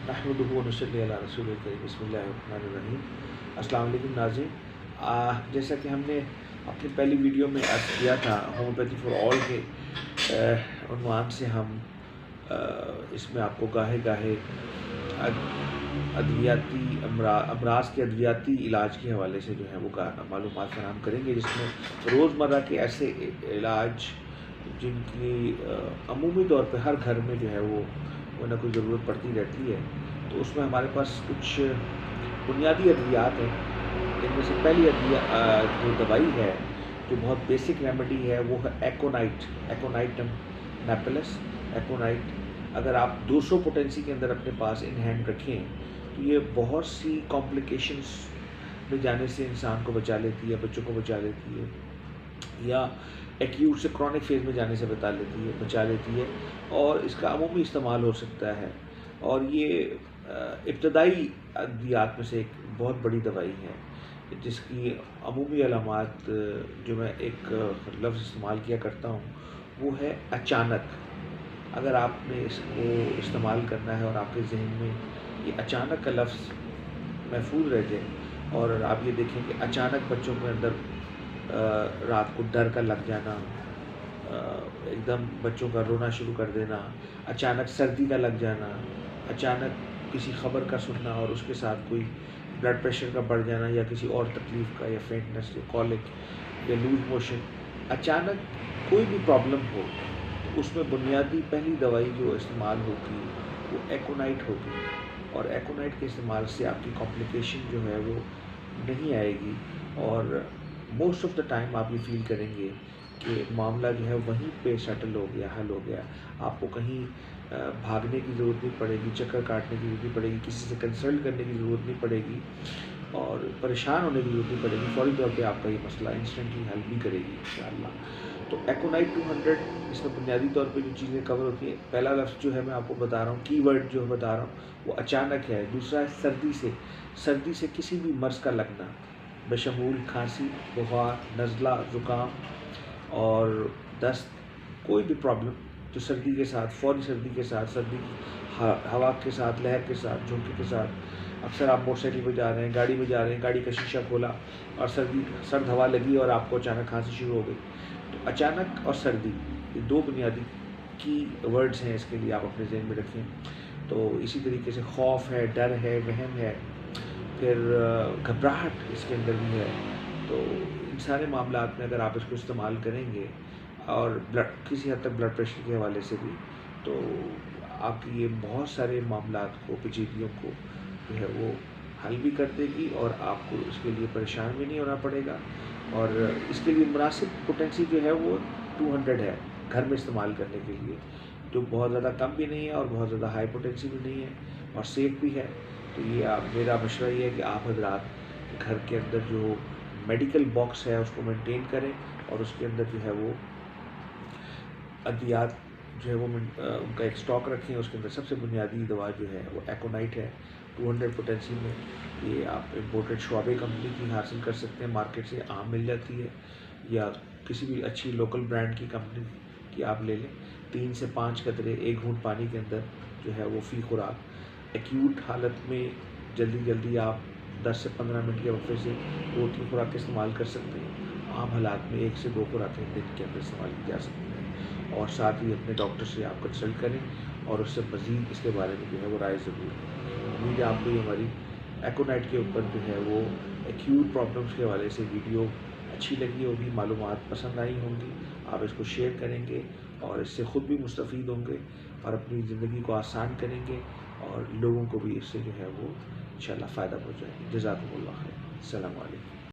नहमदुहु व नसल्ली अला रसूलिल करीम बिस्मिल्लाहिर्रहमानिर्रहीम। अस्सलाम वालेकुम नाज़रीन। जैसा कि हमने अपनी पहली वीडियो में अर्ज़ किया था, होम्योपैथी फॉर ऑल के उन्वान से हम इसमें आपको गाहे गाहे अद्वियाती अमराज के अद्वियाती इलाज के हवाले से जो है वो मालूमात फराहम करेंगे, जिसमें रोज़मर्रा के ऐसे इलाज जिनकी अमूमी तौर पर हर घर में जो है वो ना कोई ज़रूरत पड़ती रहती है। तो उसमें हमारे पास कुछ बुनियादी अद्वियात हैं। इनमें से पहली जो दवाई है, जो बहुत बेसिक रेमेडी है, वो है एकोनाइटम नेपेलस एकोनाइट। अगर आप 200 पोटेंसी के अंदर अपने पास इन हैंड रखें तो ये बहुत सी कॉम्प्लिकेशंस में जाने से इंसान को बचा लेती है, बच्चों को बचा लेती है, या एक्यूट से क्रॉनिक फेज में जाने से बचा लेती है और इसका अमूमी इस्तेमाल हो सकता है। और ये इब्तदाई अद्वियात में से एक बहुत बड़ी दवाई है, जिसकी अमूमी अलामात जो मैं एक लफ्ज़ इस्तेमाल किया करता हूँ वो है अचानक। अगर आपने इसको इस्तेमाल करना है और आपके जहन में ये अचानक का लफ्ज़ महफूज रह जाए और आप ये देखें कि अचानक बच्चों के अंदर रात को डर का लग जाना, एकदम बच्चों का रोना शुरू कर देना, अचानक सर्दी का लग जाना, अचानक किसी ख़बर का सुनना और उसके साथ कोई ब्लड प्रेशर का बढ़ जाना या किसी और तकलीफ़ का, या फेंटनेस या कॉलिक या लूज मोशन, अचानक कोई भी प्रॉब्लम हो तो उसमें बुनियादी पहली दवाई जो इस्तेमाल होगी वो एकोनाइट होगी। और एकोनाइट के इस्तेमाल से आपकी कॉम्प्लिकेशन जो है वो नहीं आएगी और मोस्ट ऑफ़ द टाइम आप ये फील करेंगे कि मामला जो है वहीं पे सेटल हो गया, हल हो गया। आपको कहीं भागने की ज़रूरत नहीं पड़ेगी, चक्कर काटने की ज़रूरत नहीं पड़ेगी, किसी से कंसल्ट करने की ज़रूरत नहीं पड़ेगी और परेशान होने की ज़रूरत नहीं पड़ेगी। फ़ौरी तौर पे आपका ये मसला इंस्टेंटली हल भी करेगी इंशाअल्लाह। तो एकोनाइट 200, इसमें बुनियादी तौर पे जो चीज़ें कवर होती हैं, पहला लफ्ज़ जो है मैं आपको बता रहा हूँ, कीवर्ड जो बता रहा हूँ वो अचानक है। दूसरा है सर्दी से किसी भी मर्ज़ का लगना, बशमूल खांसी, बुखार, नज़ला, ज़ुकाम और दस्त, कोई भी प्रॉब्लम जो सर्दी के साथ, फौरी सर्दी के साथ, सर्दी की हवा के साथ, लहर के साथ, झोंके के साथ, अक्सर आप मोटरसाइकिल पे जा रहे हैं, गाड़ी में जा रहे हैं, गाड़ी का शीशा खोला और सर्द हवा लगी और आपको अचानक खांसी शुरू हो गई। तो अचानक और सर्दी, ये दो बुनियादी की वर्ड्स हैं, इसके लिए आप अपने ज़हन में रखें। तो इसी तरीके से खौफ है, डर है, वहम है, फिर घबराहट इसके अंदर भी है। तो इन सारे मामलात में अगर आप इसको इस्तेमाल करेंगे और किसी हद तक ब्लड प्रेशर के हवाले से भी, तो आपकी ये बहुत सारे मामलात को, पेचीदगियों को जो है वो हल भी कर देगी और आपको इसके लिए परेशान भी नहीं होना पड़ेगा। और इसके लिए मुनासिब पोटेंसी जो है वो 200 है घर में इस्तेमाल करने के लिए, जो बहुत ज़्यादा कम भी नहीं है और बहुत ज़्यादा हाई पोटेंसी भी नहीं है और सेफ़ भी है। तो ये मेरा मशवरा ये है कि आप हज़रात घर के अंदर जो मेडिकल बॉक्स है उसको मेंटेन करें और उसके अंदर जो है वो अद्वियात जो है वो उनका एक स्टॉक रखें। उसके अंदर सबसे बुनियादी दवा जो है वो एकोनाइट है, 200 पोटेंसी में। ये आप इम्पोर्टेड शुआबे कंपनी की हासिल कर सकते हैं, मार्केट से आम मिल जाती है, या किसी भी अच्छी लोकल ब्रांड की कंपनी की आप ले लें। 3 से 5 कतरे 1 घूंट पानी के अंदर जो है वो फ़ी खुराक। एक्यूट हालत में जल्दी आप 10 से 15 मिनट के वक्फे से 2-3 खुराक इस्तेमाल कर सकते हैं। आम हालात में 1 से 2 खुराकें दिन के अंदर इस्तेमाल की जा सकती हैं। और साथ ही अपने डॉक्टर से आप कंसल्ट करें और उससे मज़ीद इसके बारे में जो है वो राय ज़रूर लें। उम्मीद है आपको ये हमारी एकोनाइट के ऊपर जो है वो एक्यूट प्रॉब्लम्स के हवाले से वीडियो अच्छी लगी होगी, मालूमात पसंद आई होंगी। आप इसको शेयर करेंगे और इससे ख़ुद भी मुस्तफ़ीद होंगे और अपनी ज़िंदगी को आसान करेंगे और लोगों को भी इससे जो है वो इंशाअल्लाह फ़ायदा पहुँचाएंगे। जज़ाकुमुल्लाह खैर। अस्सलामु अलैकुम।